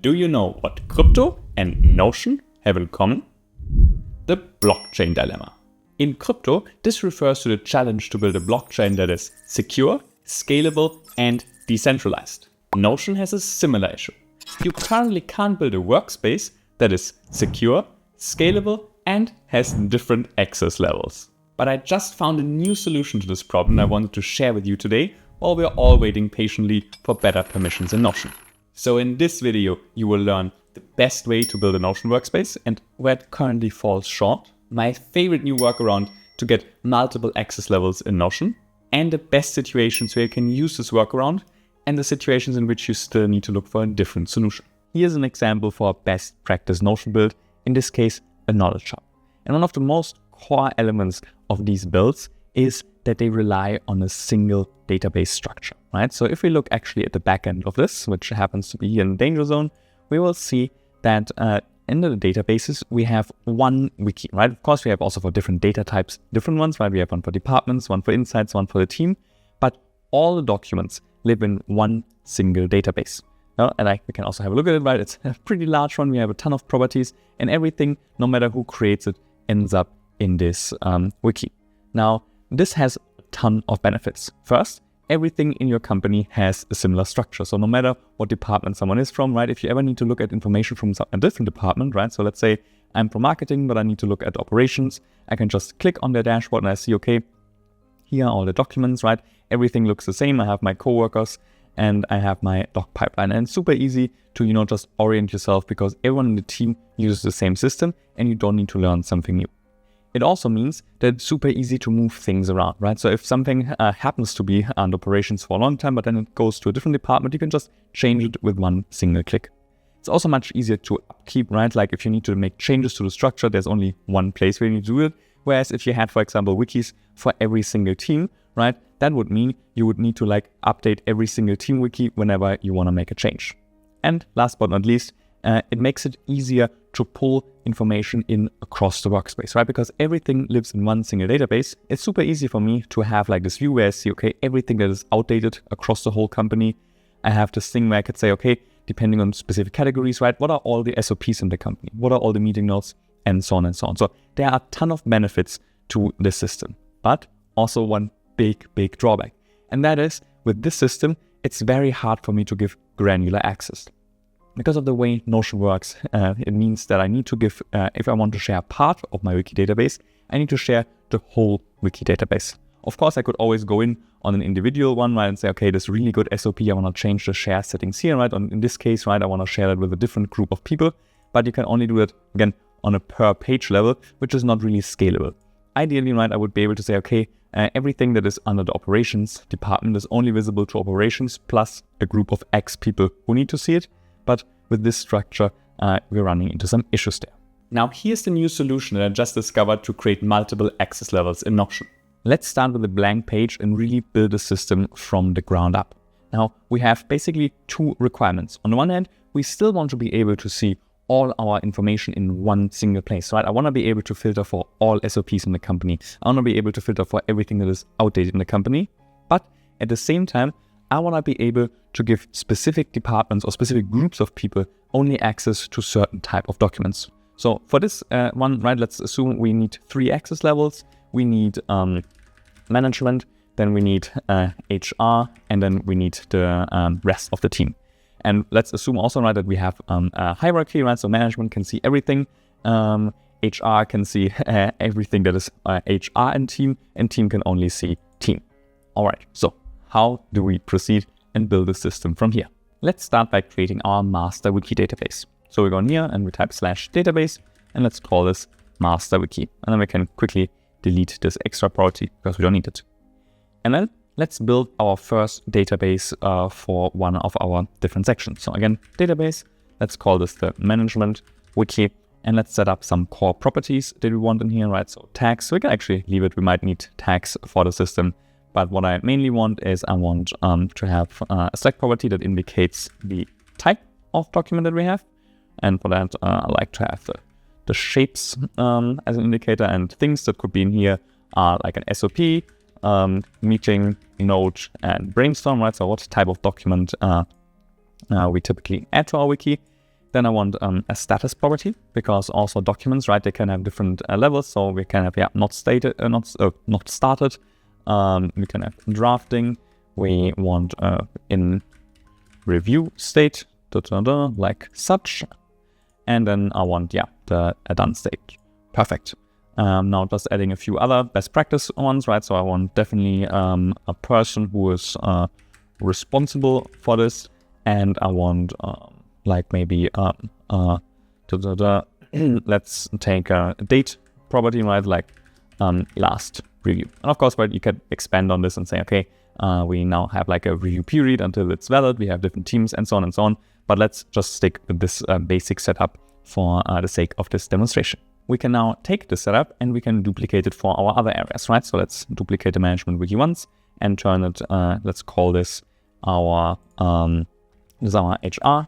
Do you know what crypto and Notion have in common? The blockchain dilemma. In crypto, this refers to the challenge to build a blockchain that is secure, scalable, and decentralized. Notion has a similar issue. You currently can't build a workspace that is secure, scalable, and has different access levels. But I just found a new solution to this problem I wanted to share with you today, while we're all waiting patiently for better permissions in Notion. So in this video, you will learn the best way to build a Notion workspace and where it currently falls short, my favorite new workaround to get multiple access levels in Notion, and the best situations where you can use this workaround, and the situations in which you still need to look for a different solution. Here's an example for a best practice Notion build, in this case, a knowledge hub. And one of the most core elements of these builds is that they rely on a single database structure, right? So if we look actually at the back end of this, which happens to be here in the danger zone, we will see that in the databases, we have one wiki, right? Of course, we have also for different data types, different ones, right? We have one for departments, one for insights, one for the team, but all the documents live in one single database. And we can also have a look at it, right? It's a pretty large one. We have a ton of properties, and everything, no matter who creates it, ends up in this wiki. Now, this has a ton of benefits. First, everything in your company has a similar structure. So no matter what department someone is from, right? If you ever need to look at information from a different department, right? So let's say I'm from marketing, but I need to look at operations. I can just click on their dashboard and I see, okay, here are all the documents, right? Everything looks the same. I have my coworkers and I have my doc pipeline. And it's super easy to, just orient yourself because everyone in the team uses the same system and you don't need to learn something new. It also means that it's super easy to move things around, right? So if something happens to be under operations for a long time, but then it goes to a different department, you can just change it with one single click. It's also much easier to upkeep, right? Like if you need to make changes to the structure, there's only one place where you need to do it. Whereas if you had, for example, wikis for every single team, right? That would mean you would need to update every single team wiki whenever you want to make a change. And last but not least, it makes it easier to pull information in across the workspace, right? Because everything lives in one single database. It's super easy for me to have this view where I see, okay, everything that is outdated across the whole company. I have this thing where I could say, okay, depending on specific categories, right? What are all the SOPs in the company? What are all the meeting notes? And so on and so on. So there are a ton of benefits to this system, but also one big drawback. And that is, with this system, it's very hard for me to give granular access. Because of the way Notion works, it means that I need to give, if I want to share part of my wiki database, I need to share the whole wiki database. Of course, I could always go in on an individual one, right, and say, okay, this really good SOP, I want to change the share settings here, right? In this case, right, I want to share it with a different group of people, but you can only do it, again, on a per page level, which is not really scalable. Ideally, right, I would be able to say, okay, everything that is under the operations department is only visible to operations plus a group of X people who need to see it. But with this structure, we're running into some issues there. Now, here's the new solution that I just discovered to create multiple access levels in Notion. Let's start with a blank page and really build a system from the ground up. Now, we have basically two requirements. On the one hand, we still want to be able to see all our information in one single place, right? I want to be able to filter for all SOPs in the company. I want to be able to filter for everything that is outdated in the company. But at the same time, I want to be able to give specific departments or specific groups of people only access to certain type of documents. So for this one, right, let's assume we need 3 access levels. We need management, then we need HR, and then we need the rest of the team. And let's assume also, right, that we have a hierarchy, right? So management can see everything. HR can see everything that is HR and team can only see team. All right, so how do we proceed and build a system from here? Let's start by creating our master wiki database. So we go in here and we type /database and let's call this master wiki. And then we can quickly delete this extra property because we don't need it. And then let's build our first database for one of our different sections. So again, database, let's call this the management wiki. And let's set up some core properties that we want in here, right? So tags, so we can actually leave it. We might need tags for the system. But what I mainly want is I want to have a select property that indicates the type of document that we have. And for that, I like to have the shapes as an indicator, and things that could be in here are like an SOP, meeting, note, and brainstorm, right? So what type of document we typically add to our wiki. Then I want a status property, because also documents, right, they can have different levels. So we can have not stated, not started. We can have drafting. We want in review state, like such. And then I want, the done state. Perfect. Now just adding a few other best practice ones, right? So I want definitely a person who is responsible for this. And I want like maybe let's take a date property, right? Like last review. And of course, right, you can expand on this and say, okay, we now have like a review period until it's valid. We have different teams and so on and so on. But let's just stick with this basic setup for the sake of this demonstration. We can now take this setup and we can duplicate it for our other areas, right? So let's duplicate the management wiki once and turn it, let's call this our HR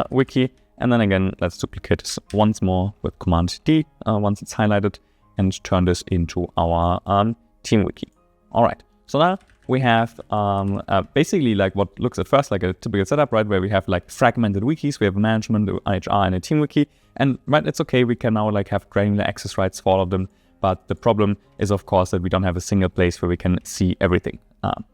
wiki. And then again, let's duplicate this once more with Command D once it's highlighted and turn this into our team wiki. All right, so now we have basically like what looks at first like a typical setup, right? Where we have like fragmented wikis, we have a management, HR, and a team wiki. And right, it's okay, we can now like have granular access rights for all of them. But the problem is, of course, that we don't have a single place where we can see everything.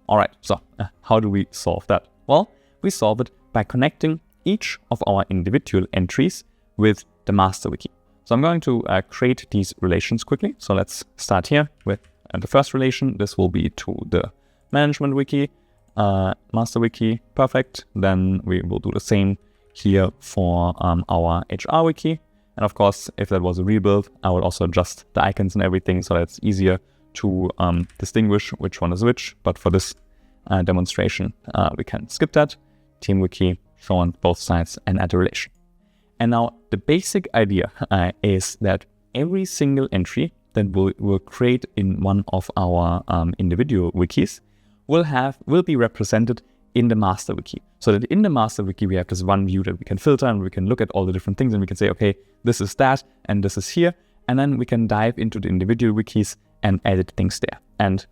All right, so how do we solve that? Well, we solve it by connecting each of our individual entries with the master wiki. So I'm going to create these relations quickly. So let's start here with the first relation. This will be to the management wiki, master wiki, perfect. Then we will do the same here for our HR wiki. And of course, if that was a rebuild, I will also adjust the icons and everything so that it's easier to distinguish which one is which. But for this demonstration, we can skip that. Team wiki, show on both sides and add a relation. And now the basic idea is that every single entry that we'll create in one of our individual wikis will be represented in the master wiki. So that in the master wiki, we have this one view that we can filter and we can look at all the different things and we can say, okay, this is that and this is here. And then we can dive into the individual wikis and edit things there. And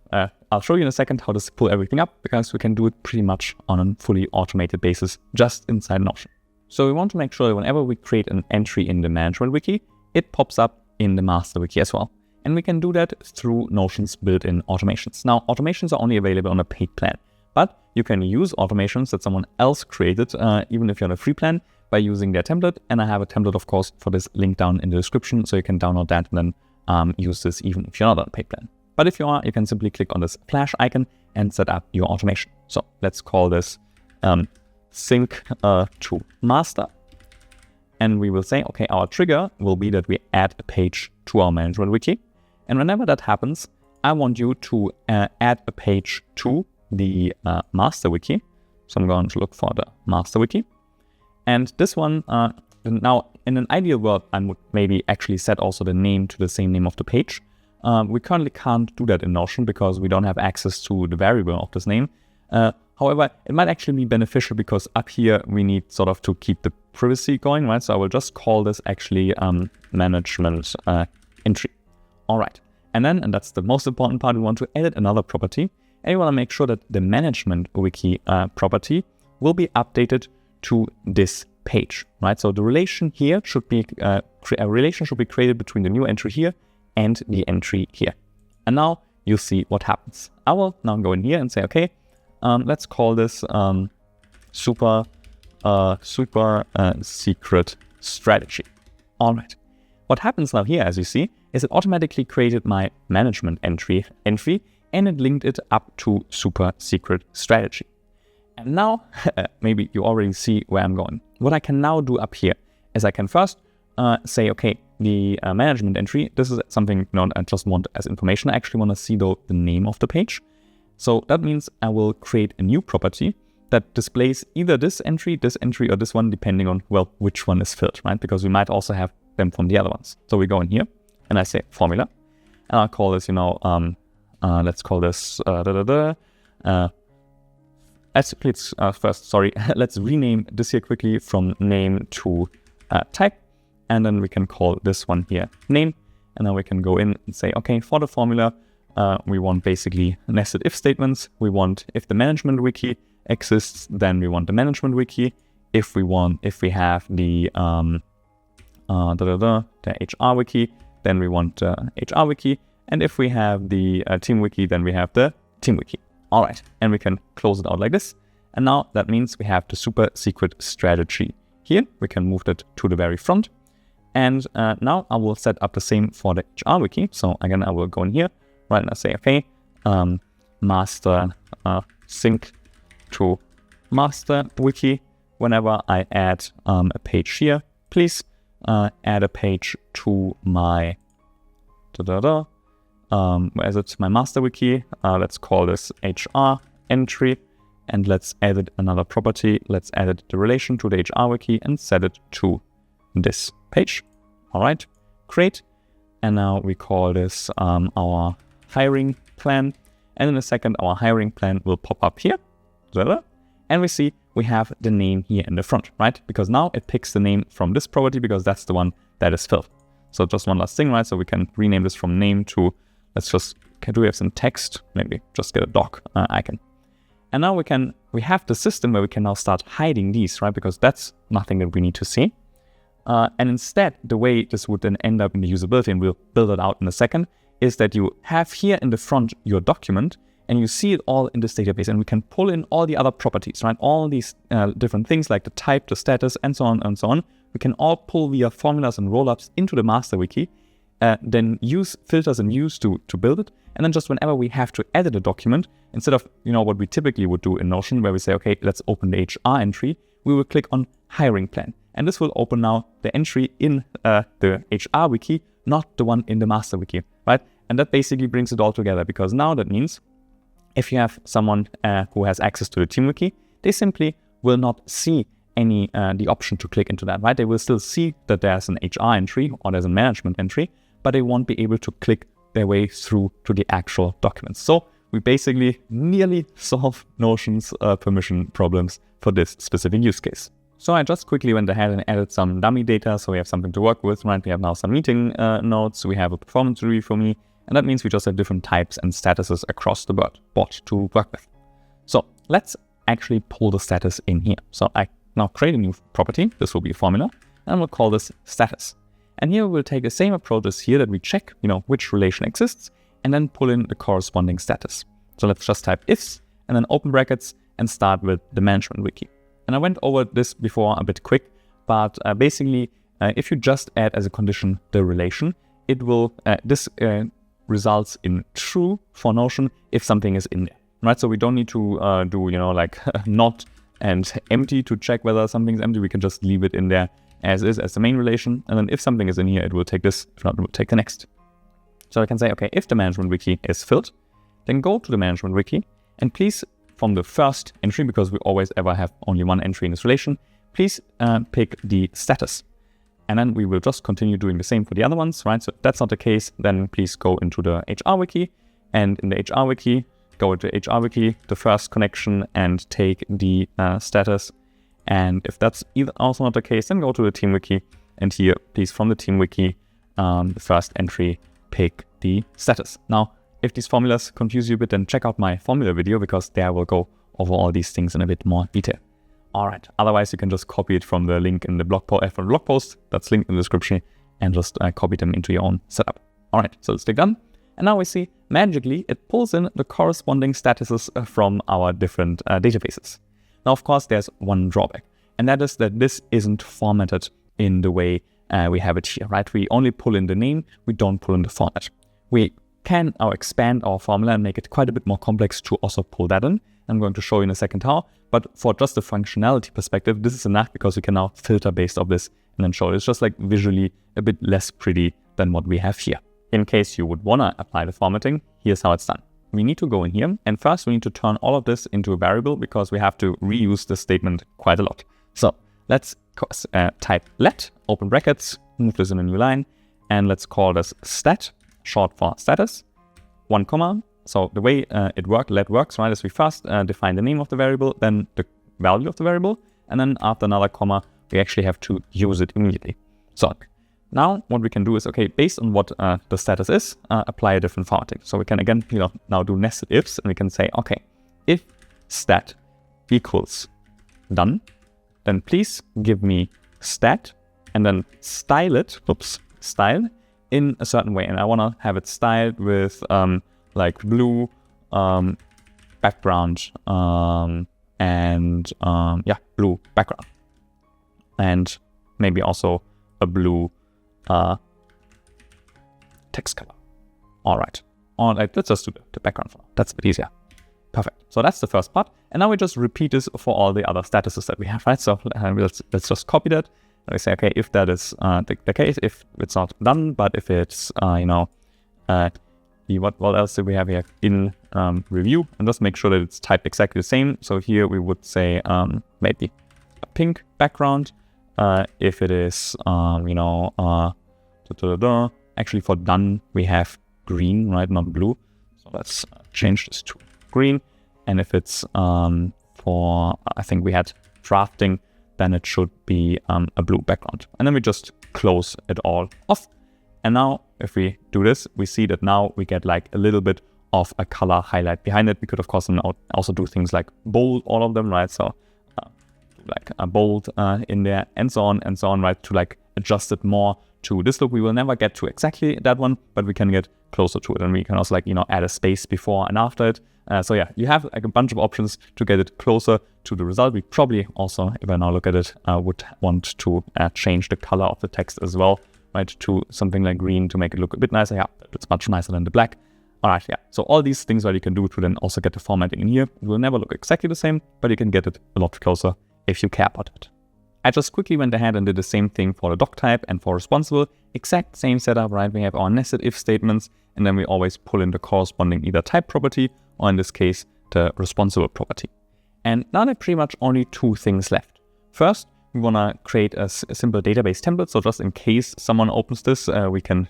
I'll show you in a second how to pull everything up, because we can do it pretty much on a fully automated basis just inside Notion. So we want to make sure that whenever we create an entry in the management wiki, it pops up in the master wiki as well. And we can do that through Notion's built-in automations. Now, automations are only available on a paid plan, but you can use automations that someone else created, even if you're on a free plan, by using their template. And I have a template, of course, for this link down in the description, so you can download that and then use this even if you're not on a paid plan. But if you are, you can simply click on this flash icon and set up your automation. So let's call this sync to master. And we will say, okay, our trigger will be that we add a page to our management wiki. And whenever that happens, I want you to add a page to the master wiki. So I'm going to look for the master wiki. And this one, now in an ideal world, I would maybe actually set also the name to the same name of the page. We currently can't do that in Notion because we don't have access to the variable of this name. However, it might actually be beneficial because up here we need sort of to keep the privacy going, right? So I will just call this actually management entry. All right. And then, and that's the most important part, we want to edit another property. And we want to make sure that the management wiki property will be updated to this page, right? So the relation here should be, a relation should be created between the new entry here and the entry here. And now you'll see what happens. I will now go in here and say, okay, let's call this super secret strategy. All right. What happens now here, as you see, is it automatically created my management entry and it linked it up to super secret strategy. And now maybe you already see where I'm going. What I can now do up here is I can first say, okay, the management entry, this is something I just want as information. I actually want to see the name of the page. So that means I will create a new property that displays either this entry, or this one, depending on, well, which one is filled, right? Because we might also have them from the other ones. So we go in here and I say formula, and I'll call this, let's call this, let's rename this here quickly from name to type. And then we can call this one here name. And then we can go in and say, okay, for the formula, we want basically nested if statements. We want if the management wiki exists, then we want the management wiki. if we have the HR wiki, then we want HR wiki. And if we have the team wiki, then we have the team wiki. All right, and we can close it out like this. And now that means we have the super secret strategy here. We can move that to the very front. And now I will set up the same for the HR wiki. So again, I will go in here, right, and I say, okay, master sync to master wiki. Whenever I add a page here, please add a page to my where is it? My master wiki. Let's call this HR entry, and let's add it another property. Let's add it the relation to the HR wiki and set it to this page. All right, great. And now we call this our hiring plan. And in a second, our hiring plan will pop up here. And we see we have the name here in the front, right? Because now it picks the name from this property because that's the one that is filled. So just one last thing, right? So we can rename this from name to, let's just, do we have some text? Maybe just get a doc icon. And now we have the system where we can now start hiding these, right? Because that's nothing that we need to see. And instead, the way this would then end up in the usability, and we'll build it out in a second, is that you have here in the front your document, and you see it all in this database, and we can pull in all the other properties, right? All these different things like the type, the status, and so on and so on. We can all pull via formulas and rollups into the master wiki, then use filters and views to build it. And then just whenever we have to edit a document, instead of what we typically would do in Notion, where we say, okay, let's open the HR entry, we will click on hiring plan. And this will open now the entry in the HR wiki, not the one in the master wiki, right? And that basically brings it all together, because now that means if you have someone who has access to the team wiki, they simply will not see any the option to click into that, right? They will still see that there's an HR entry or there's a management entry, but they won't be able to click their way through to the actual documents. So we basically nearly solve Notion's permission problems for this specific use case. So I just quickly went ahead and added some dummy data, so we have something to work with, right? We have now some meeting notes, we have a performance review for me, and that means we just have different types and statuses across the bot to work with. So let's actually pull the status in here. So I now create a new property. This will be a formula, and we'll call this status. And here we'll take the same approach as here, that we check, which relation exists, and then pull in the corresponding status. So let's just type ifs, and then open brackets, and start with the management wiki. And I went over this before a bit quick, but basically, if you just add as a condition the relation, it will, this results in true for Notion if something is in there, right? So we don't need to do, like not and empty to check whether something's empty. We can just leave it in there as is, as the main relation. And then if something is in here, it will take this. If not, it will take the next. So I can say, okay, if the management wiki is filled, then go to the management wiki, and please, from the first entry, because we always ever have only one entry in this relation, please pick the status. And then we will just continue doing the same for the other ones, right? So if that's not the case, then please go into the HR wiki, and in the HR wiki, go to HR wiki, the first connection, and take the status. And if that's also not the case, then go to the team wiki, and here, please, from the team wiki, the first entry, pick the status. Now, if these formulas confuse you a bit, then check out my formula video, because there we'll go over all these things in a bit more detail. All right. Otherwise, you can just copy it from the link in the blog post that's linked in the description, and just copy them into your own setup. All right. So let's click done. And now we see magically it pulls in the corresponding statuses from our different databases. Now, of course, there's one drawback, and that is that this isn't formatted in the way we have it here, right? We only pull in the name. We don't pull in the format. We can now expand our formula and make it quite a bit more complex to also pull that in. I'm going to show you in a second how, but for just the functionality perspective, this is enough, because we can now filter based off this and then show it. It's just like visually a bit less pretty than what we have here. In case you would want to apply the formatting, here's how it's done. We need to go in here, and first we need to turn all of this into a variable, because we have to reuse this statement quite a lot. So let's type let, open brackets, move this in a new line, and let's call this stat, short for status, 1 comma. So the way let works, right, is we first define the name of the variable, then the value of the variable, and then after another comma, we actually have to use it immediately. So now what we can do is, okay, based on what the status is, apply a different formatting. So we can again, now do nested ifs, and we can say, okay, if stat equals done, then please give me stat and then style it, style in a certain way. And I want to have it styled with like blue background and blue background. And maybe also a blue text color. All right, let's just do the background for now. That's a bit easier. Perfect. So that's the first part. And now we just repeat this for all the other statuses that we have, right? So let's just copy that. And we say, okay, if that is the case, if it's not done, but if it's, what else do we have here? In review, and just make sure that it's typed exactly the same. So here we would say maybe a pink background. If it is, actually for done, we have green, right? Not blue. So let's change this to green. And if it's for, I think we had drafting, then it should be a blue background. And then we just close it all off. And now if we do this, we see that now we get like a little bit of a color highlight behind it. We could of course also do things like bold all of them, right? So like a bold in there and so on, right? To like adjust it more to this look. We will never get to exactly that one, but we can get closer to it. And we can also add a space before and after it. So yeah, you have like a bunch of options to get it closer to the result. We probably also, if I now look at it, would want to change the color of the text as well, right, to something like green to make it look a bit nicer. Yeah, it's much nicer than the black. All right, yeah. So all these things that you can do to then also get the formatting in here. It will never look exactly the same, but you can get it a lot closer if you care about it. I just quickly went ahead and did the same thing for the doc type and for responsible. Exact same setup, right? We have our nested if statements, and then we always pull in the corresponding either type property, or in this case, the responsible property. And now there are pretty much only two things left. First, we want to create a simple database template. So just in case someone opens this, we can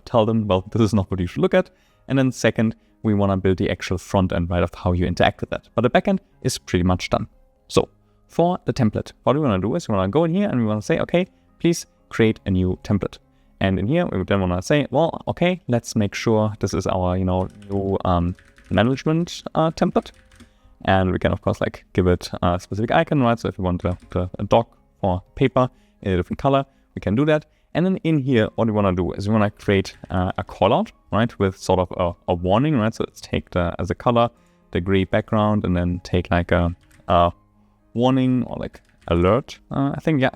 tell them, well, this is not what you should look at. And then second, we want to build the actual front end, right, of how you interact with that. But the backend is pretty much done. So for the template, what we want to do is we want to go in here and we want to say, okay, please create a new template. And in here, we then want to say, well, okay, let's make sure this is our, new management template. And we can, of course, give it a specific icon, right? So if we want a doc or paper in a different color, we can do that. And then in here, what we want to do is we want to create a callout, right, with sort of a warning, right? So let's take as a color the gray background, and then take a warning or alert. I think, yeah,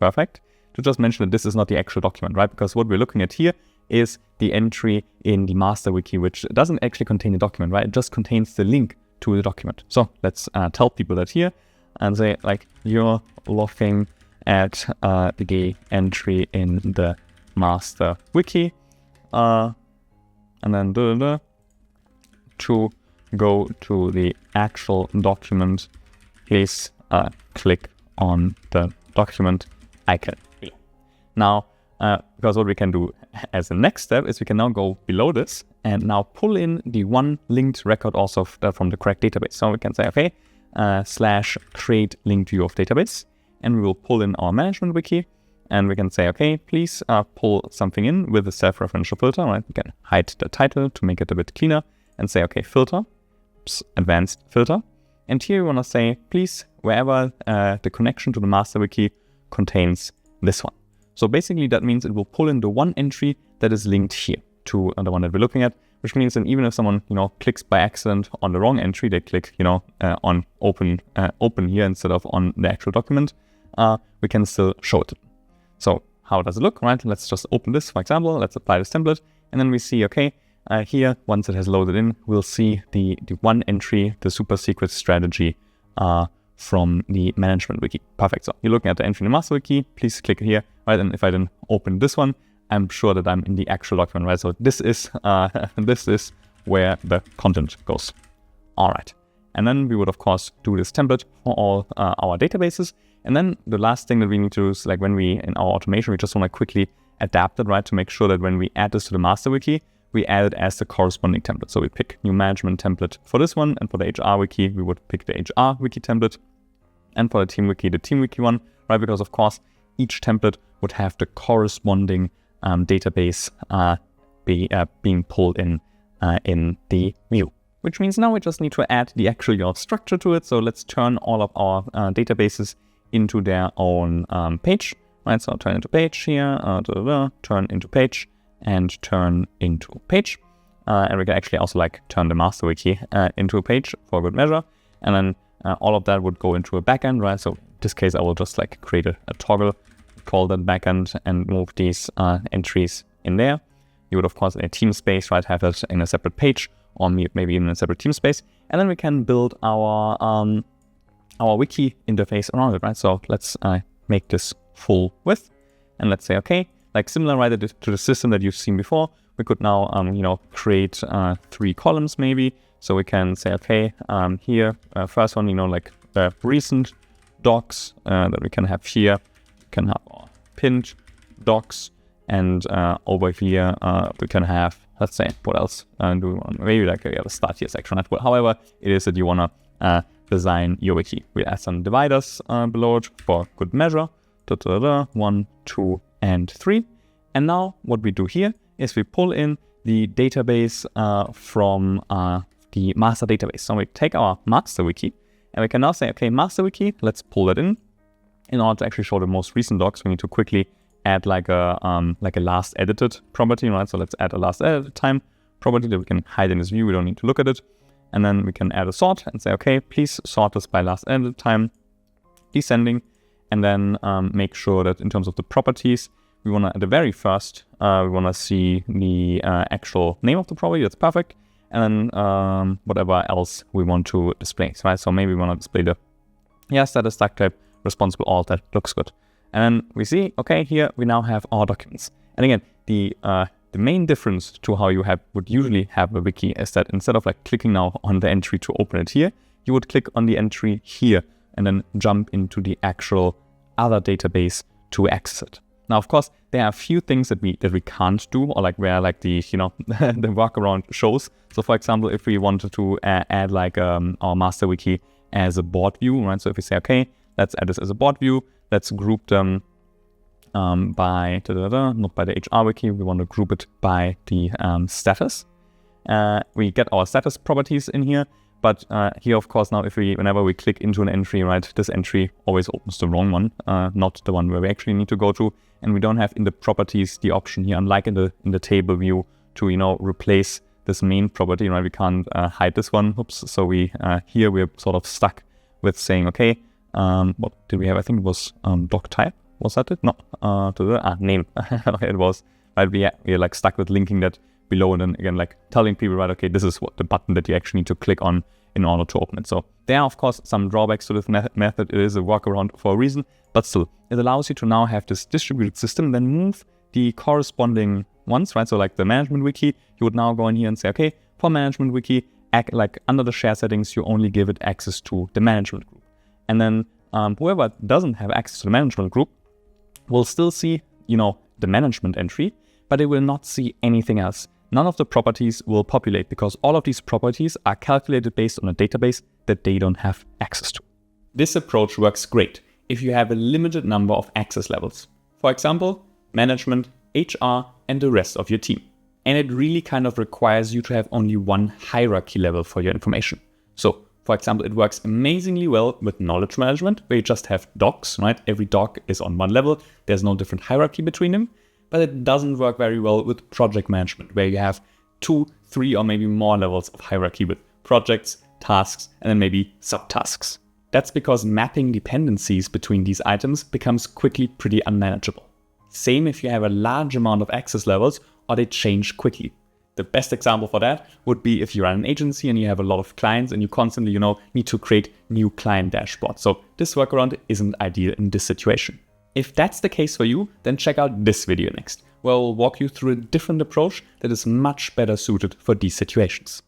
perfect. To just mention that this is not the actual document, right? Because what we're looking at here is the entry in the master wiki, which doesn't actually contain the document, right? It just contains the link to the document. So let's tell people that here and say, you're looking at the entry in the master wiki, and then to go to the actual document, please click on the document icon. Now, because what we can do as a next step is we can now go below this and now pull in the one linked record also from the correct database. So we can say, okay, / create linked view of database, and we will pull in our management wiki, and we can say, okay, please pull something in with a self-referential filter, right? We can hide the title to make it a bit cleaner and say, okay, filter, advanced filter. And here we want to say, please, wherever the connection to the master wiki contains this one. So basically that means it will pull in the one entry that is linked here to the one that we're looking at, which means that even if someone, clicks by accident on the wrong entry, they click, on open here instead of on the actual document, we can still show it. So how does it look, right? Let's just open this, for example. Let's apply this template, and then we see, okay, here, once it has loaded in, we'll see the one entry, the super secret strategy from the management wiki. Perfect. So you're looking at the entry in the master wiki. Please click here, right? And if I then open this one, I'm sure that I'm in the actual document, right? So this is where the content goes. All right. And then we would, of course, do this template for all our databases. And then the last thing that we need to do is, when we, in our automation, we just want to quickly adapt it, right? To make sure that when we add this to the master wiki, we add it as the corresponding template. So we pick new management template for this one. And for the HR wiki, we would pick the HR wiki template. And for the team wiki, the team wiki one, right? Because, of course, each template would have the corresponding database being pulled in the view. Which means now we just need to add the actual structure to it. So let's turn all of our databases into their own page, right? So turn into page here, turn into page, and turn into page. And we can actually also like turn the master wiki into a page for good measure. And then all of that would go into a backend, right? So in this case, I will just like create a toggle, call that backend, and move these entries in there. You would, of course, in a team space, right, have that in a separate page, or maybe even a separate team space. And then we can build our wiki interface around it, right? So let's make this full width, and let's say, okay, like similar, right, to the system that you've seen before, we could now, create 3 columns maybe. So we can say, okay, here, first one, like the recent docs that we can have here. We can have our pinned docs, and over here we can have, let's say, what else do we want? Maybe like we have a start here section. However it is that you want to design your wiki. We add some dividers below it for good measure. 1, 2, and 3. And now what we do here is we pull in the database from the master database. So we take our master wiki, and we can now say, okay, master wiki, let's pull that in. In order to actually show the most recent docs, we need to quickly add like a last edited property, right? So let's add a last edited time property that we can hide in this view. We don't need to look at it. And then we can add a sort and say, okay, please sort this by last edited time, descending, and then make sure that in terms of the properties, we want to, at the very first, we want to see the actual name of the property. That's perfect. And then whatever else we want to display, right? So maybe we want to display the status tag type responsible all. That looks good. And then we see, okay, here we now have our documents. And again, the main difference to how you would usually have a wiki is that instead of like clicking now on the entry to open it here, you would click on the entry here and then jump into the actual other database to access it. Now, of course, there are a few things that we can't do, or like where like the the workaround shows. So, for example, if we wanted to add like our master wiki as a board view, right? So if we say, okay, let's add this as a board view, let's group them by not by the HR wiki. We want to group it by the status. We get our status properties in here. But here, of course, now whenever we click into an entry, right, this entry always opens the wrong one, not the one where we actually need to go to. And we don't have in the properties the option here, unlike in the table view, to replace this main property, right? We can't hide this one. Oops. So here we're sort of stuck with saying, okay, what did we have? I think it was doc type. Was that it? No, to the name. It was, right? We're like stuck with linking that below, and then again, like telling people, right, okay, this is what the button that you actually need to click on in order to open it. So there are, of course, some drawbacks to this method. It is a workaround for a reason, but still, it allows you to now have this distributed system, then move the corresponding ones, right? So like the management wiki, you would now go in here and say, okay, for management wiki, like under the share settings, you only give it access to the management group. And then whoever doesn't have access to the management group will still see, the management entry, but it will not see anything else. None of the properties will populate because all of these properties are calculated based on a database that they don't have access to. This approach works great if you have a limited number of access levels. For example, management, HR, and the rest of your team. And it really kind of requires you to have only one hierarchy level for your information. So, for example, it works amazingly well with knowledge management, where you just have docs, right? Every doc is on one level. There's no different hierarchy between them. But it doesn't work very well with project management, where you have 2, 3, or maybe more levels of hierarchy with projects, tasks, and then maybe subtasks. That's because mapping dependencies between these items becomes quickly pretty unmanageable. Same if you have a large amount of access levels or they change quickly. The best example for that would be if you run an agency and you have a lot of clients and you constantly, need to create new client dashboards. So this workaround isn't ideal in this situation. If that's the case for you, then check out this video next, where I'll walk you through a different approach that is much better suited for these situations.